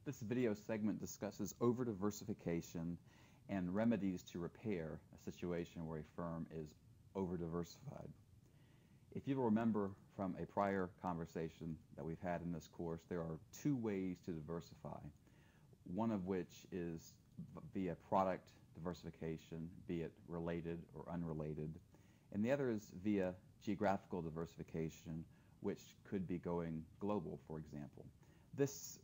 This video segment discusses over-diversification and remedies to repair a situation where a firm is over-diversified. If you remember from a prior conversation that we've had in this course, there are two ways to diversify, one of which is via product diversification, be it related or unrelated, and the other is via geographical diversification, which could be going global, for example. This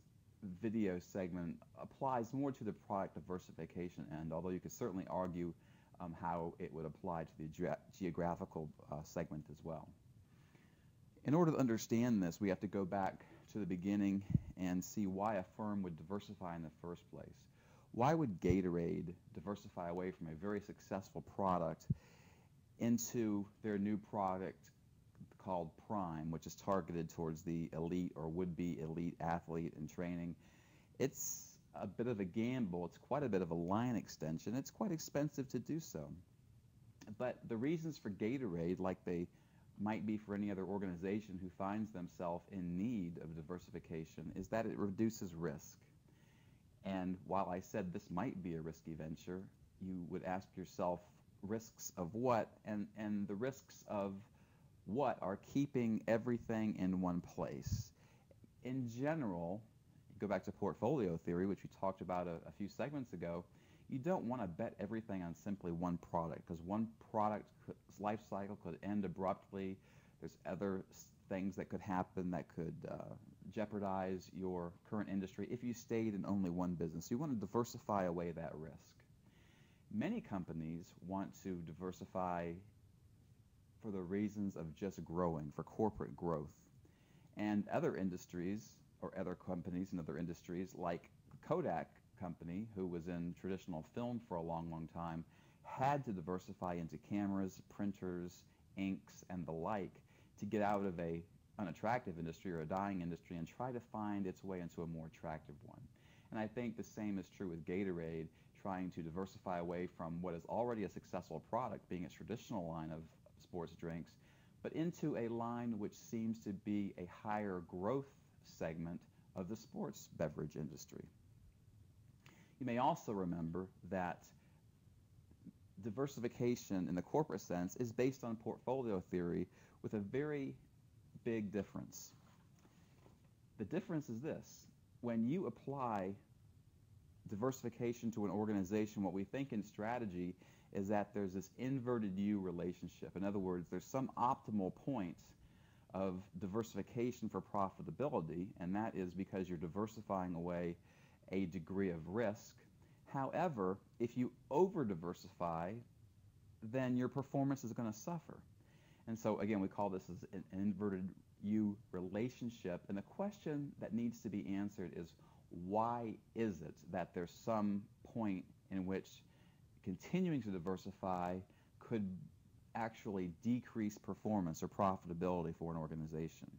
video segment applies more to the product diversification end, although you could certainly argue how it would apply to the geographical segment as well. In order to understand this, we have to go back to the beginning and see why a firm would diversify in the first place. Why would Gatorade diversify away from a very successful product into their new product called Prime, which is targeted towards the elite or would-be elite athlete in training? It's a bit of a gamble. It's quite a bit of a line extension. It's quite expensive to do so. But the reasons for Gatorade, like they might be for any other organization who finds themselves in need of diversification, is that it reduces risk. And while I said this might be a risky venture, you would ask yourself, risks of what? And the risks of what are keeping everything in one place. In general, go back to portfolio theory, which we talked about a few segments ago, you don't want to bet everything on simply one product, because one product's life cycle could end abruptly. There's other things that could happen that could jeopardize your current industry if you stayed in only one business. You want to diversify away that risk. Many companies want to diversify for the reasons of just growing, for corporate growth. And other industries, or other companies in other industries, like Kodak company, who was in traditional film for a long, long time, had to diversify into cameras, printers, inks, and the like to get out of a unattractive industry or a dying industry and try to find its way into a more attractive one. And I think the same is true with Gatorade, trying to diversify away from what is already a successful product, being its traditional line of sports drinks, but into a line which seems to be a higher growth segment of the sports beverage industry. You may also remember that diversification in the corporate sense is based on portfolio theory with a very big difference. The difference is this: when you apply diversification to an organization, what we think in strategy is that there's this inverted U relationship. In other words, there's some optimal point of diversification for profitability, and that is because you're diversifying away a degree of risk. However, if you over-diversify, then your performance is going to suffer. And so, again, we call this as an inverted U relationship. And the question that needs to be answered is, why is it that there's some point in which continuing to diversify could actually decrease performance or profitability for an organization?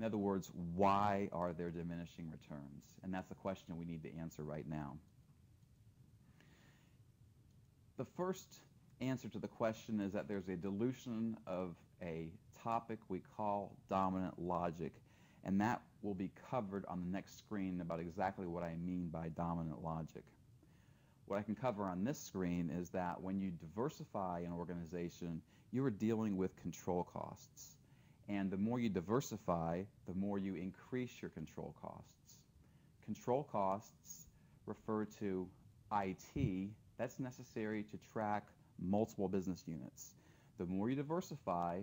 In other words, why are there diminishing returns? And that's the question we need to answer right now. The first answer to the question is that there's a dilution of a topic we call dominant logic, and that will be covered on the next screen about exactly what I mean by dominant logic. What I can cover on this screen is that when you diversify an organization, you are dealing with control costs. And the more you diversify, the more you increase your control costs. Control costs refer to IT that's necessary to track multiple business units. The more you diversify,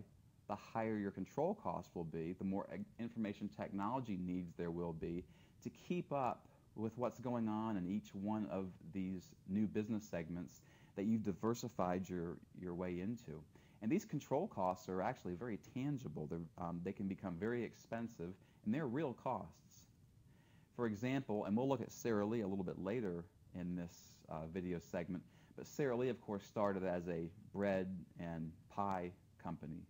the higher your control costs will be, the more information technology needs there will be to keep up with what's going on in each one of these new business segments that you've diversified your way into. And these control costs are actually very tangible. They can become very expensive, and they're real costs. For example, and we'll look at Sara Lee a little bit later in this video segment, but Sara Lee, of course, started as a bread and pie company.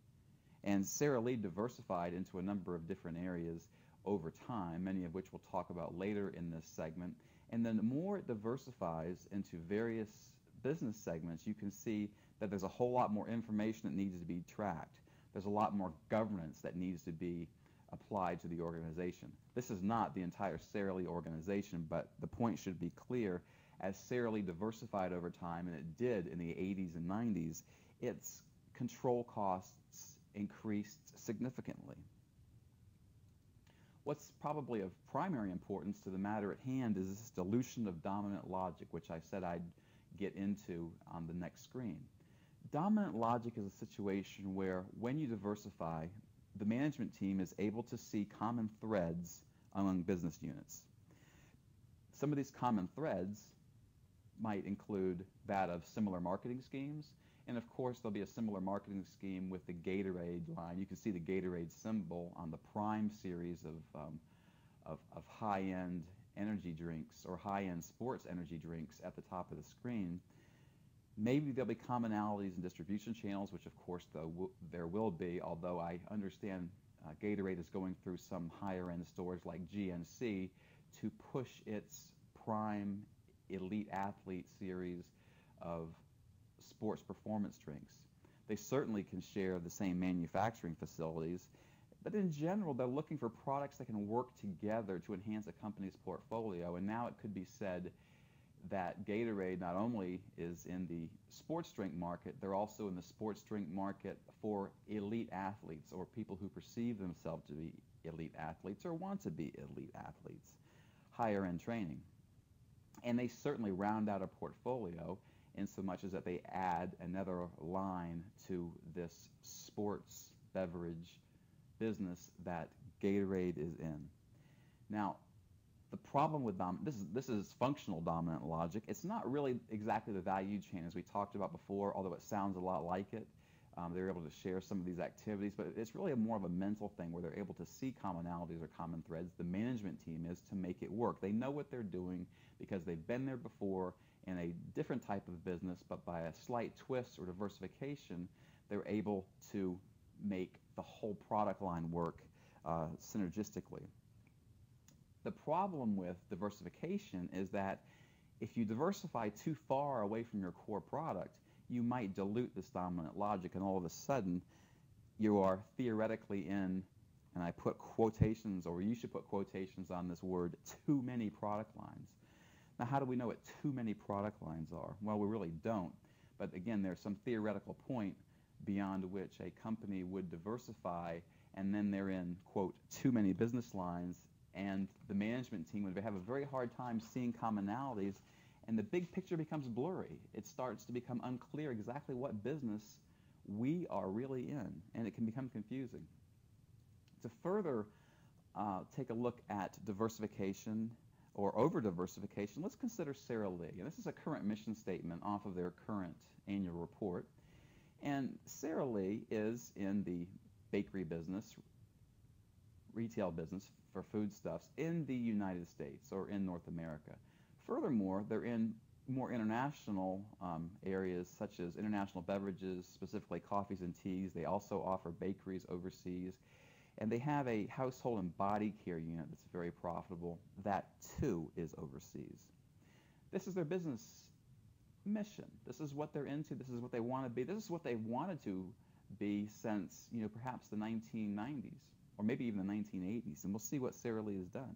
And Sara Lee diversified into a number of different areas over time, many of which we'll talk about later in this segment. And then the more it diversifies into various business segments, you can see that there's a whole lot more information that needs to be tracked. There's a lot more governance that needs to be applied to the organization. This is not the entire Sara Lee organization, but the point should be clear. As Sara Lee diversified over time, and it did in the 80s and 90s, its control costs increased significantly. What's probably of primary importance to the matter at hand is this dilution of dominant logic, which I said I'd get into on the next screen. Dominant logic is a situation where when you diversify, the management team is able to see common threads among business units. Some of these common threads might include that of similar marketing schemes, and of course there'll be a similar marketing scheme with the Gatorade line. You can see the Gatorade symbol on the Prime series of high-end energy drinks or high-end sports energy drinks at the top of the screen. Maybe there'll be commonalities in distribution channels, which of course there will be, although I understand Gatorade is going through some higher-end stores like GNC to push its Prime Elite Athlete series of sports performance drinks. They certainly can share the same manufacturing facilities, but in general, they're looking for products that can work together to enhance a company's portfolio. And now it could be said that Gatorade not only is in the sports drink market, they're also in the sports drink market for elite athletes or people who perceive themselves to be elite athletes or want to be elite athletes, higher end training. And they certainly round out a portfolio in so much as that they add another line to this sports beverage business that Gatorade is in. Now, the problem with this is functional dominant logic. It's not really exactly the value chain as we talked about before, although it sounds a lot like it. They're able to share some of these activities, but it's really more of a mental thing where they're able to see commonalities or common threads. The management team is to make it work. They know what they're doing because they've been there before in a different type of business, but by a slight twist or diversification, they're able to make the whole product line work synergistically. The problem with diversification is that if you diversify too far away from your core product, you might dilute this dominant logic, and all of a sudden you are theoretically in, and I put quotations, or you should put quotations on this word, too many product lines. Now, how do we know what too many product lines are? Well, we really don't. But again, there's some theoretical point beyond which a company would diversify, and then they're in, quote, too many business lines, and the management team would have a very hard time seeing commonalities, and the big picture becomes blurry. It starts to become unclear exactly what business we are really in, and it can become confusing. To further take a look at diversification or over-diversification, let's consider Sara Lee. And this is a current mission statement off of their current annual report. And Sara Lee is in the bakery business, retail business for foodstuffs in the United States or in North America. Furthermore, they're in more international areas such as international beverages, specifically coffees and teas. They also offer bakeries overseas. And they have a household and body care unit that's very profitable. That too is overseas. This is their business mission. This is what they're into. This is what they want to be. This is what they wanted to be since, perhaps the 1990s or maybe even the 1980s. And we'll see what Sara Lee has done.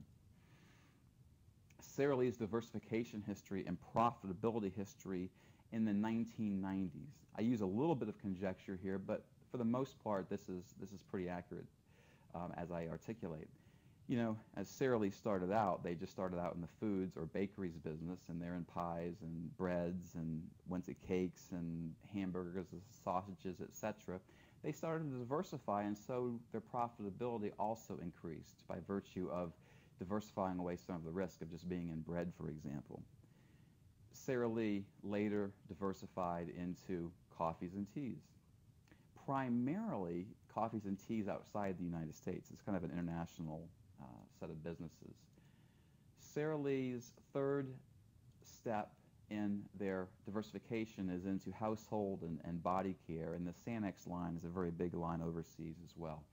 Sara Lee's diversification history and profitability history in the 1990s. I use a little bit of conjecture here, but for the most part, this is pretty accurate as I articulate. As Sara Lee started out, they just started out in the foods or bakeries business, and they're in pies and breads and went to cakes and hamburgers and sausages, etc. They started to diversify, and so their profitability also increased by virtue of diversifying away some of the risk of just being in bread, for example. Sara Lee later diversified into coffees and teas. Primarily coffees and teas outside the United States. It's kind of an international set of businesses. Sara Lee's third step in their diversification is into household and body care, and the Sanex line is a very big line overseas as well.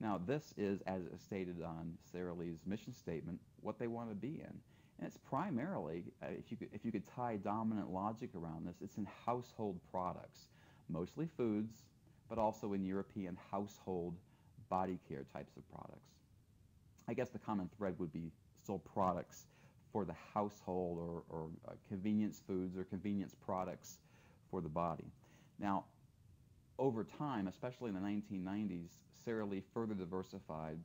Now, this is, as stated on Sara Lee's mission statement, what they want to be in. And it's primarily, if you could tie dominant logic around this, it's in household products, mostly foods, but also in European household body care types of products. I guess the common thread would be still products for the household, or convenience foods or convenience products for the body. Now, over time, especially in the 1990s, Sara Lee further diversified,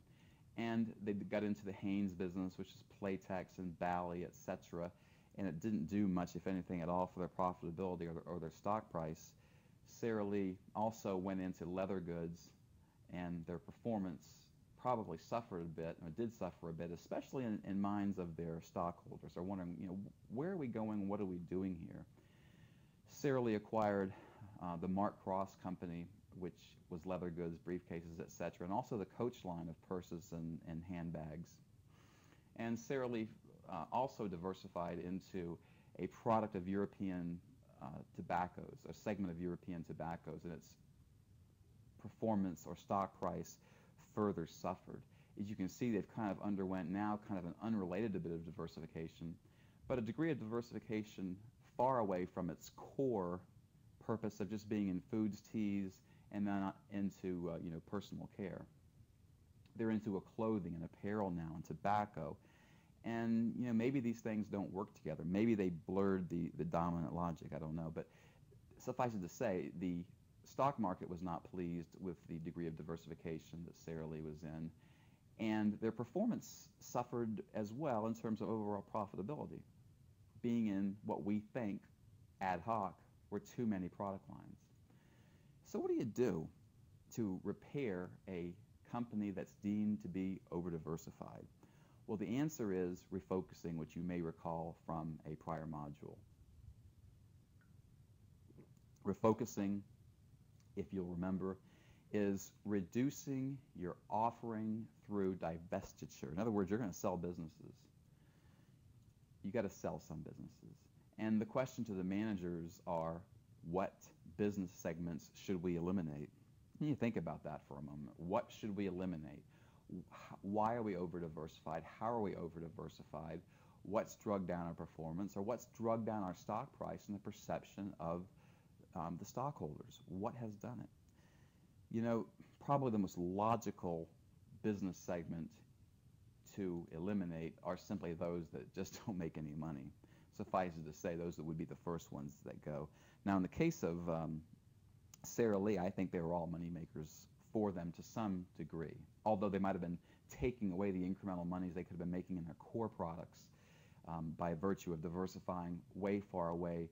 and they got into the Hanes business, which is Playtex and Bally, etc. And it didn't do much, if anything, at all for their profitability or their stock price. Sara Lee also went into leather goods, and their performance probably suffered a bit, or did suffer a bit, especially in minds of their stockholders. They're wondering, where are we going? What are we doing here? Sara Lee acquired the Mark Cross company, which was leather goods, briefcases, etc., and also the Coach line of purses and handbags. And Sara Lee also diversified into a product of European tobaccos, a segment of European tobaccos, and its performance or stock price further suffered. As you can see, they've kind of underwent now kind of an unrelated bit of diversification, but a degree of diversification far away from its core purpose of just being in foods, teas, and then into personal care. They're into a clothing and apparel now, and tobacco, and maybe these things don't work together. Maybe they blurred the dominant logic. I don't know, but suffice it to say, the stock market was not pleased with the degree of diversification that Sara Lee was in, and their performance suffered as well in terms of overall profitability, being in what we think ad hoc were too many product lines. So what do you do to repair a company that's deemed to be over-diversified? Well, the answer is refocusing, which you may recall from a prior module. Refocusing, if you'll remember, is reducing your offering through divestiture. In other words, you're going to sell businesses. You got to sell some businesses. And the question to the managers are, what business segments should we eliminate? And you think about that for a moment. What should we eliminate? Why are we over-diversified? How are we over-diversified? What's drugged down our performance, or what's drugged down our stock price and the perception of the stockholders? What has done it? Probably the most logical business segment to eliminate are simply those that just don't make any money. Suffice it to say, those that would be the first ones that go. Now, in the case of Sara Lee, I think they were all money makers for them to some degree, although they might have been taking away the incremental monies they could have been making in their core products by virtue of diversifying way far away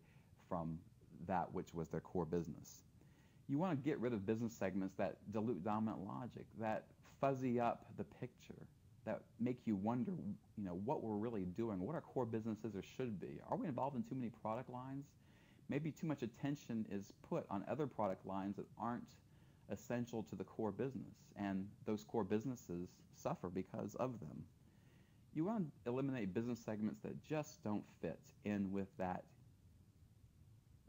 from that which was their core business. You want to get rid of business segments that dilute dominant logic, that fuzzy up the picture, that make you wonder, what we're really doing, what our core businesses or should be. Are we involved in too many product lines? Maybe too much attention is put on other product lines that aren't essential to the core business, and those core businesses suffer because of them. You want to eliminate business segments that just don't fit in with that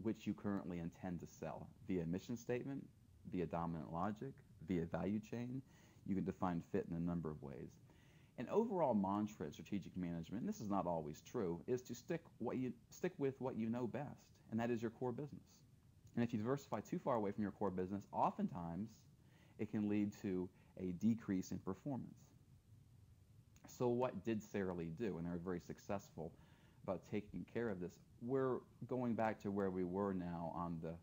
which you currently intend to sell, via mission statement, via dominant logic, via value chain. You can define fit in a number of ways. An overall mantra in strategic management, and this is not always true, is to stick with what you know best, and that is your core business. And if you diversify too far away from your core business, oftentimes it can lead to a decrease in performance. So what did Sara Lee do? And they were very successful about taking care of this. We're going back to where we were now on the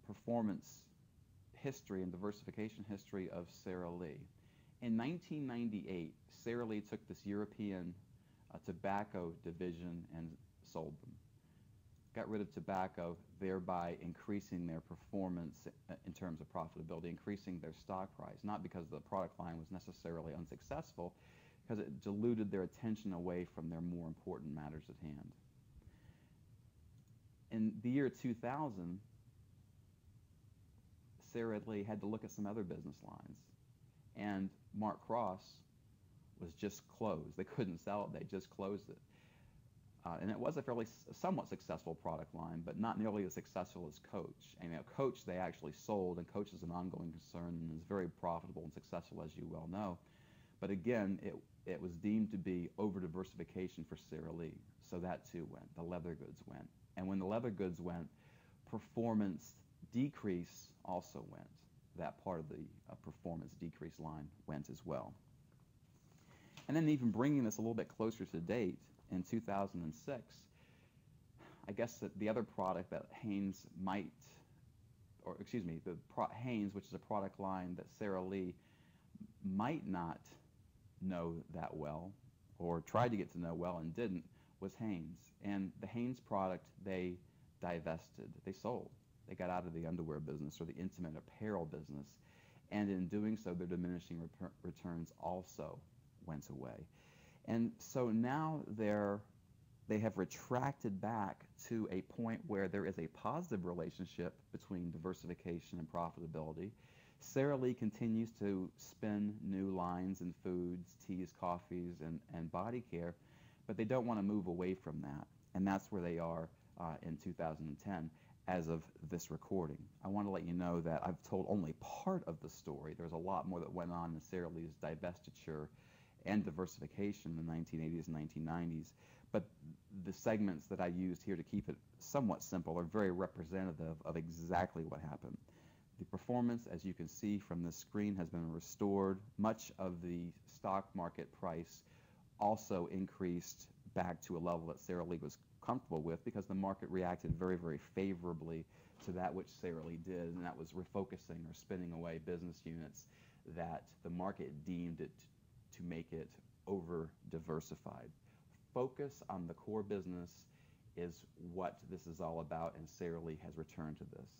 performance history and diversification history of Sara Lee. In 1998, Sara Lee took this European tobacco division and sold them. Got rid of tobacco, thereby increasing their performance in terms of profitability, increasing their stock price, not because the product line was necessarily unsuccessful, because it diluted their attention away from their more important matters at hand. In the year 2000, Sara Lee had to look at some other business lines, and Mark Cross was just closed. They couldn't sell it, they just closed it. And it was a somewhat successful product line, but not nearly as successful as Coach. And Coach they actually sold, and Coach is an ongoing concern and is very profitable and successful, as you well know. But again, it was deemed to be over-diversification for Sara Lee, so that too went. The leather goods went. And when the leather goods went, performance decrease also went. That part of the performance decrease line went as well. And then even bringing this a little bit closer to date, in 2006, I guess that the other product that Hanes might, or excuse me, Hanes, which is a product line that Sara Lee might not know that well, or tried to get to know well and didn't, was Hanes. And the Hanes product, they divested, they sold. They got out of the underwear business or the intimate apparel business. And in doing so, their diminishing returns also went away. And so now they have retracted back to a point where there is a positive relationship between diversification and profitability. Sara Lee continues to spin new lines in foods, teas, coffees, and body care, but they don't want to move away from that. And that's where they are in 2010 as of this recording. I want to let you know that I've told only part of the story. There's a lot more that went on in Sara Lee's divestiture and diversification in the 1980s and 1990s. But the segments that I used here to keep it somewhat simple are very representative of exactly what happened. The performance, as you can see from this screen, has been restored. Much of the stock market price also increased back to a level that Sara Lee was comfortable with because the market reacted very, very favorably to that which Sara Lee did, and that was refocusing or spinning away business units that the market deemed it to make it over-diversified. Focus on the core business is what this is all about, and Sara Lee has returned to this.